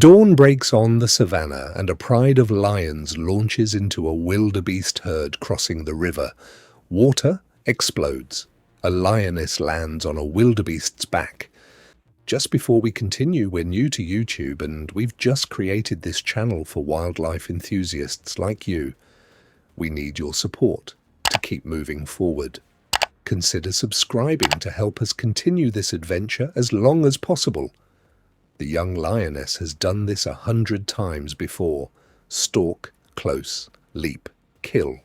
Dawn breaks on the savannah, and a pride of lions launches into a wildebeest herd crossing the river. Water explodes. A lioness lands on a wildebeest's back. Just before we continue, we're new to YouTube and we've just created this channel for wildlife enthusiasts like you. We need your support to keep moving forward. Consider subscribing to help us continue this adventure as long as possible. The young lioness has done this 100 times before. Stalk, close, leap, kill.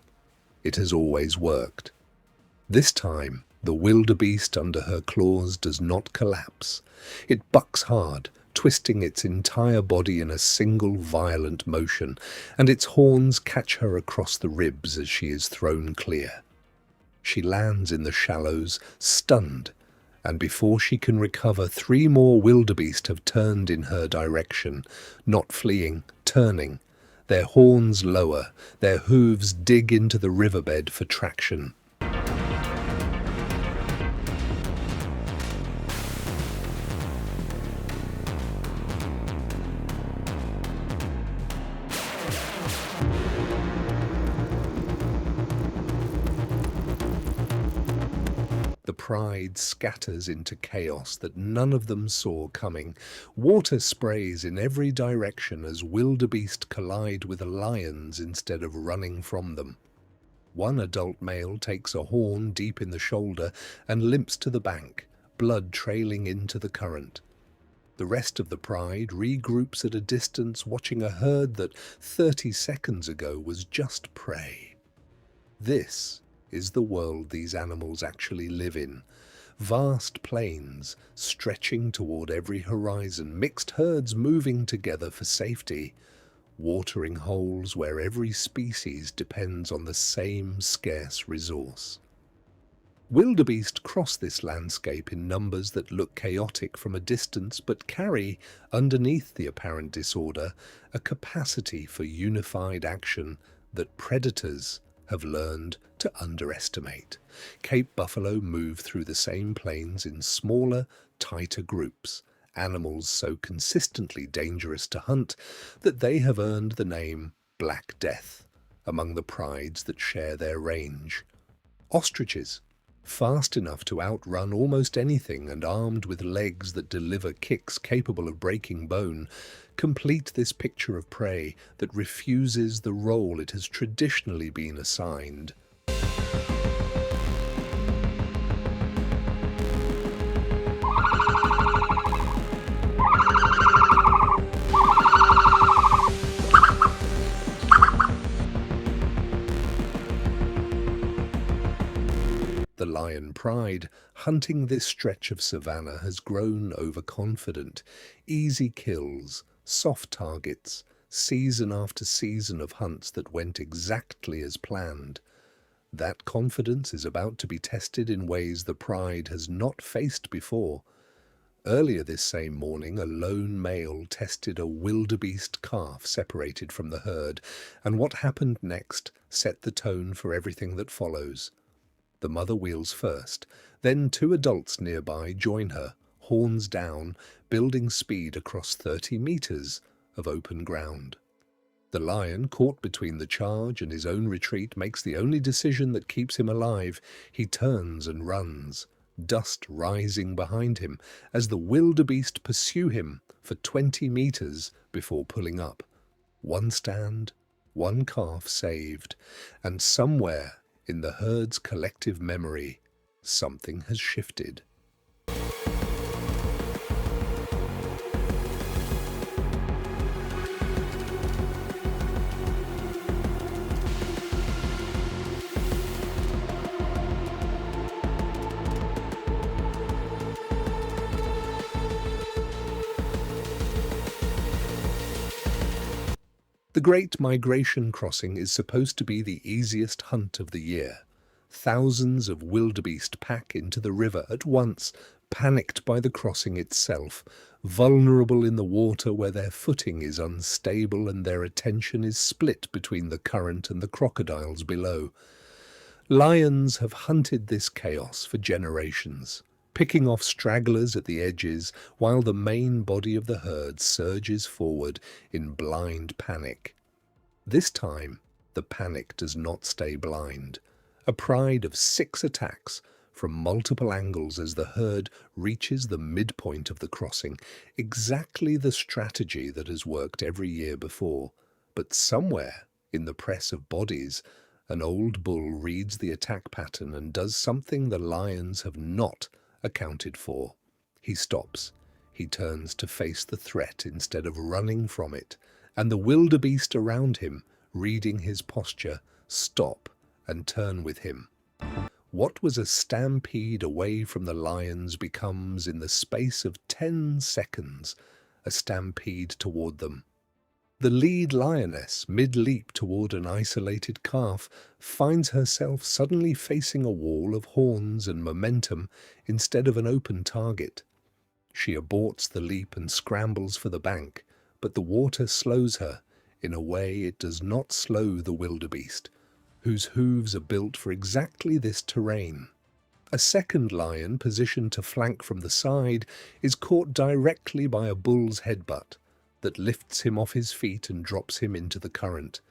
It has always worked. This time, the wildebeest under her claws does not collapse. It bucks hard, twisting its entire body in a single violent motion, and its horns catch her across the ribs as she is thrown clear. She lands in the shallows, stunned, and before she can recover, 3 more wildebeest have turned in her direction, not fleeing, turning. Their horns lower, their hooves dig into the riverbed for traction. The pride scatters into chaos that none of them saw coming. Water sprays in every direction as wildebeest collide with lions instead of running from them. One adult male takes a horn deep in the shoulder and limps to the bank, blood trailing into the current. The rest of the pride regroups at a distance, watching a herd that 30 seconds ago was just prey. This is the world these animals actually live in. Vast plains stretching toward every horizon, mixed herds moving together for safety, watering holes where every species depends on the same scarce resource. Wildebeest cross this landscape in numbers that look chaotic from a distance but carry, underneath the apparent disorder, a capacity for unified action that predators have learned to underestimate. Cape buffalo move through the same plains in smaller, tighter groups, animals so consistently dangerous to hunt that they have earned the name Black Death among the prides that share their range. Ostriches, fast enough to outrun almost anything and armed with legs that deliver kicks capable of breaking bone, complete this picture of prey that refuses the role it has traditionally been assigned. The lion pride, hunting this stretch of savannah, has grown overconfident. Easy kills, soft targets, season after season of hunts that went exactly as planned. That confidence is about to be tested in ways the pride has not faced before. Earlier this same morning, a lone male tested a wildebeest calf separated from the herd, and what happened next set the tone for everything that follows. The mother wheels first, then 2 adults nearby join her, horns down, building speed across 30 meters of open ground. The lion, caught between the charge and his own retreat, makes the only decision that keeps him alive. He turns and runs, dust rising behind him as the wildebeest pursue him for 20 meters before pulling up. 1 stand, 1 calf saved, and somewhere in the herd's collective memory, something has shifted. The Great Migration Crossing is supposed to be the easiest hunt of the year. Thousands of wildebeest pack into the river at once, panicked by the crossing itself, vulnerable in the water where their footing is unstable and their attention is split between the current and the crocodiles below. Lions have hunted this chaos for generations, picking off stragglers at the edges while the main body of the herd surges forward in blind panic. This time, the panic does not stay blind. A pride of 6 attacks from multiple angles as the herd reaches the midpoint of the crossing, exactly the strategy that has worked every year before. But somewhere in the press of bodies, an old bull reads the attack pattern and does something the lions have not accounted for. He stops. He turns to face the threat instead of running from it, and the wildebeest around him, reading his posture, stop and turn with him. What was a stampede away from the lions becomes, in the space of 10 seconds, a stampede toward them. The lead lioness, mid-leap toward an isolated calf, finds herself suddenly facing a wall of horns and momentum instead of an open target. She aborts the leap and scrambles for the bank, but the water slows her in a way it does not slow the wildebeest, whose hooves are built for exactly this terrain. A second lion, positioned to flank from the side, is caught directly by a bull's headbutt that lifts him off his feet and drops him into the current.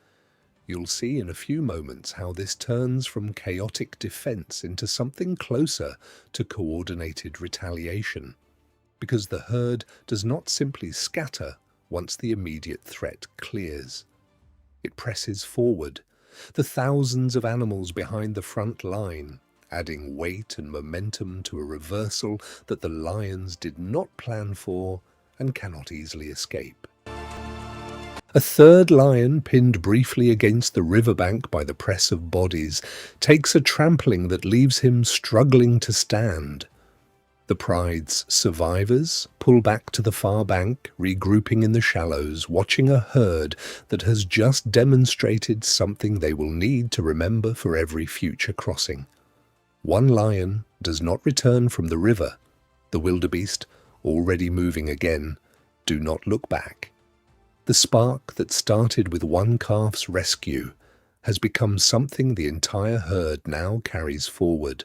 You'll see in a few moments how this turns from chaotic defense into something closer to coordinated retaliation, because the herd does not simply scatter once the immediate threat clears. It presses forward, the thousands of animals behind the front line, adding weight and momentum to a reversal that the lions did not plan for and cannot easily escape. A third lion, pinned briefly against the riverbank by the press of bodies, takes a trampling that leaves him struggling to stand. The pride's survivors pull back to the far bank, regrouping in the shallows, watching a herd that has just demonstrated something they will need to remember for every future crossing. One lion does not return from the river. The wildebeest, already moving again, do not look back. The spark that started with one calf's rescue has become something the entire herd now carries forward.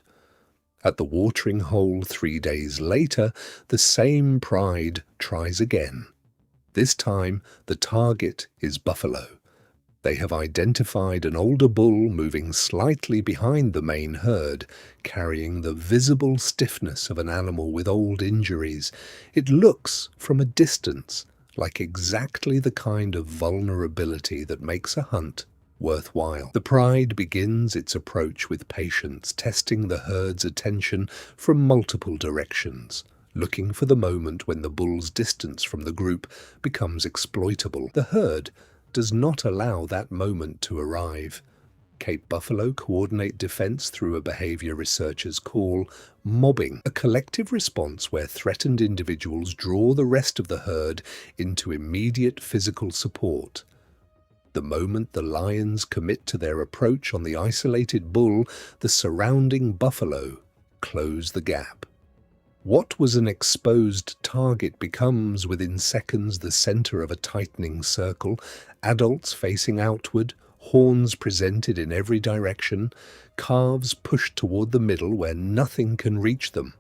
At the watering hole 3 days later, the same pride tries again. This time, the target is buffalo. They have identified an older bull moving slightly behind the main herd, carrying the visible stiffness of an animal with old injuries. It looks, from a distance, like exactly the kind of vulnerability that makes a hunt worthwhile. The pride begins its approach with patience, testing the herd's attention from multiple directions, looking for the moment when the bull's distance from the group becomes exploitable. The herd does not allow that moment to arrive. Cape buffalo coordinate defense through a behavior researchers call mobbing, a collective response where threatened individuals draw the rest of the herd into immediate physical support. The moment the lions commit to their approach on the isolated bull, the surrounding buffalo close the gap. What was an exposed target becomes within seconds the center of a tightening circle, adults facing outward, horns presented in every direction, calves pushed toward the middle where nothing can reach them.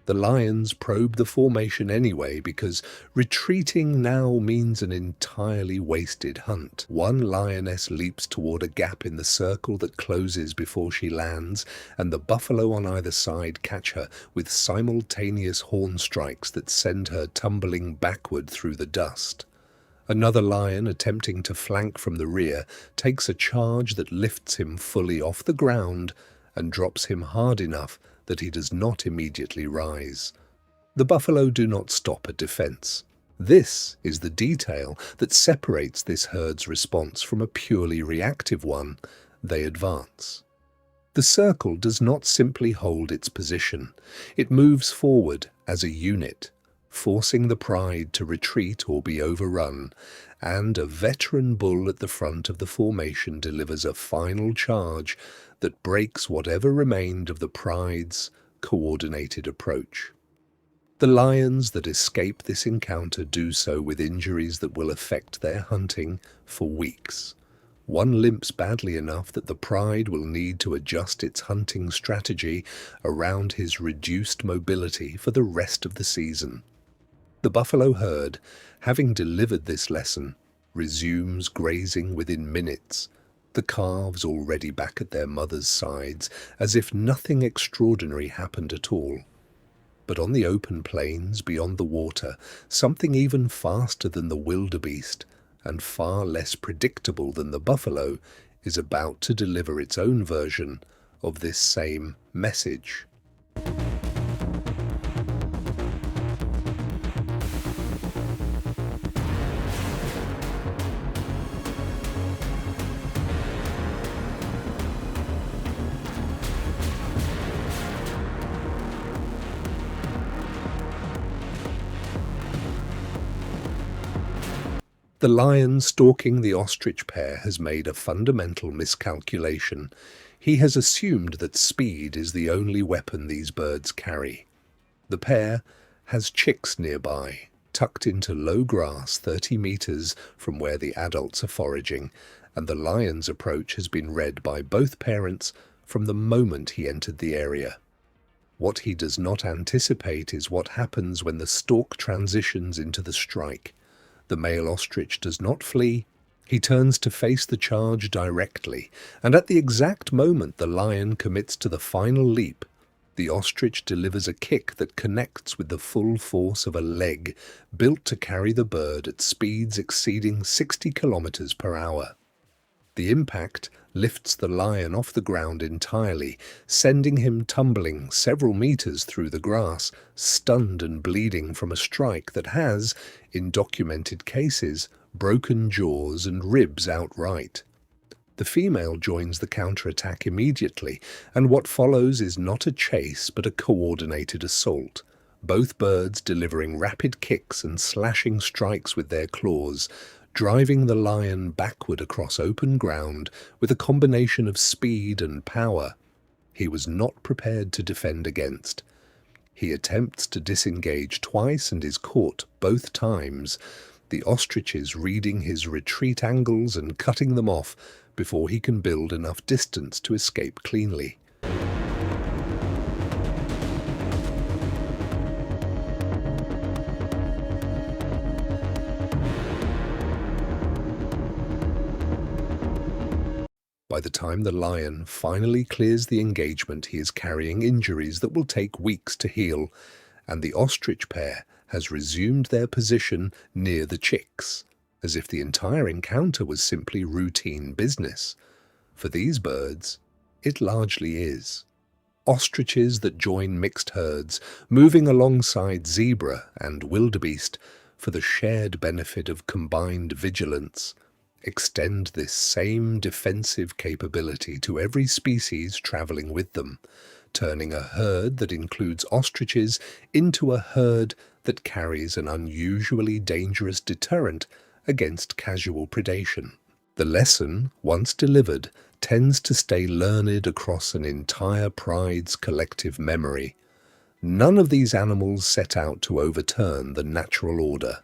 The lions probe the formation anyway because retreating now means an entirely wasted hunt. One lioness leaps toward a gap in the circle that closes before she lands, and the buffalo on either side catch her with simultaneous horn strikes that send her tumbling backward through the dust. Another lion, attempting to flank from the rear, takes a charge that lifts him fully off the ground and drops him hard enough that he does not immediately rise. The buffalo do not stop at defense. This is the detail that separates this herd's response from a purely reactive one. They advance. The circle does not simply hold its position. It moves forward as a unit, forcing the pride to retreat or be overrun, and a veteran bull at the front of the formation delivers a final charge that breaks whatever remained of the pride's coordinated approach. The lions that escape this encounter do so with injuries that will affect their hunting for weeks. One limps badly enough that the pride will need to adjust its hunting strategy around his reduced mobility for the rest of the season. The buffalo herd, having delivered this lesson, resumes grazing within minutes, the calves already back at their mothers' sides, as if nothing extraordinary happened at all. But on the open plains beyond the water, something even faster than the wildebeest and far less predictable than the buffalo is about to deliver its own version of this same message. The lion stalking the ostrich pair has made a fundamental miscalculation. He has assumed that speed is the only weapon these birds carry. The pair has chicks nearby, tucked into low grass 30 meters from where the adults are foraging, and the lion's approach has been read by both parents from the moment he entered the area. What he does not anticipate is what happens when the stalk transitions into the strike. The male ostrich does not flee. He turns to face the charge directly, and at the exact moment the lion commits to the final leap, the ostrich delivers a kick that connects with the full force of a leg built to carry the bird at speeds exceeding 60 kilometers per hour. The impact lifts the lion off the ground entirely, sending him tumbling several meters through the grass, stunned and bleeding from a strike that has, in documented cases, broken jaws and ribs outright. The female joins the counterattack immediately, and what follows is not a chase but a coordinated assault, both birds delivering rapid kicks and slashing strikes with their claws, driving the lion backward across open ground with a combination of speed and power he was not prepared to defend against. He attempts to disengage twice and is caught both times, the ostriches reading his retreat angles and cutting them off before he can build enough distance to escape cleanly. By the time the lion finally clears the engagement, he is carrying injuries that will take weeks to heal, and the ostrich pair has resumed their position near the chicks, as if the entire encounter was simply routine business. For these birds, it largely is. Ostriches that join mixed herds, moving alongside zebra and wildebeest for the shared benefit of combined vigilance, extend this same defensive capability to every species traveling with them, turning a herd that includes ostriches into a herd that carries an unusually dangerous deterrent against casual predation. The lesson, once delivered, tends to stay learned across an entire pride's collective memory. None of these animals set out to overturn the natural order.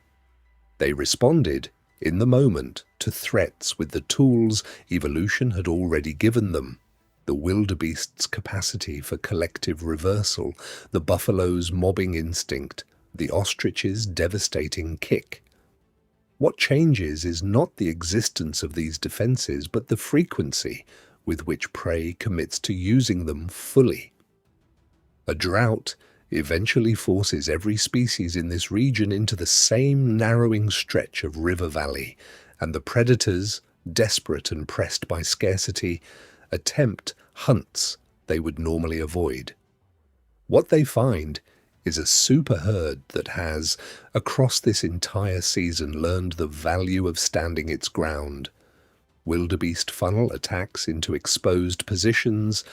They responded, in the moment, to threats with the tools evolution had already given them. The wildebeest's capacity for collective reversal, the buffalo's mobbing instinct, the ostrich's devastating kick. What changes is not the existence of these defenses, but the frequency with which prey commits to using them fully. A drought eventually forces every species in this region into the same narrowing stretch of river valley, and the predators, desperate and pressed by scarcity, attempt hunts they would normally avoid. What they find is a super herd that has, across this entire season, learned the value of standing its ground. Wildebeest funnel attacks into exposed positions,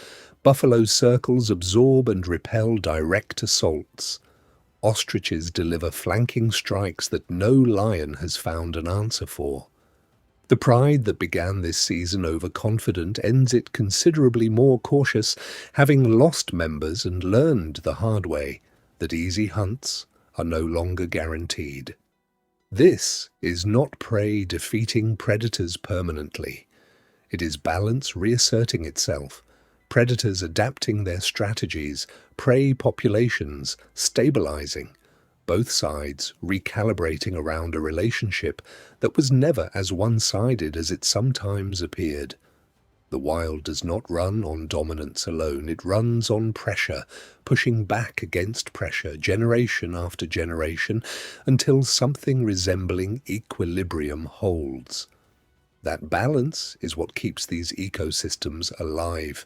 buffalo circles absorb and repel direct assaults. Ostriches deliver flanking strikes that no lion has found an answer for. The pride that began this season overconfident ends it considerably more cautious, having lost members and learned the hard way that easy hunts are no longer guaranteed. This is not prey defeating predators permanently. It is balance reasserting itself, predators adapting their strategies, prey populations stabilizing, both sides recalibrating around a relationship that was never as one-sided as it sometimes appeared. The wild does not run on dominance alone, it runs on pressure, pushing back against pressure generation after generation until something resembling equilibrium holds. That balance is what keeps these ecosystems alive,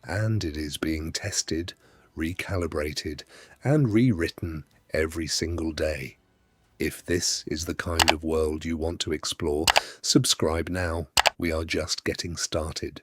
and it is being tested, recalibrated, and rewritten every single day. If this is the kind of world you want to explore, subscribe now. We are just getting started.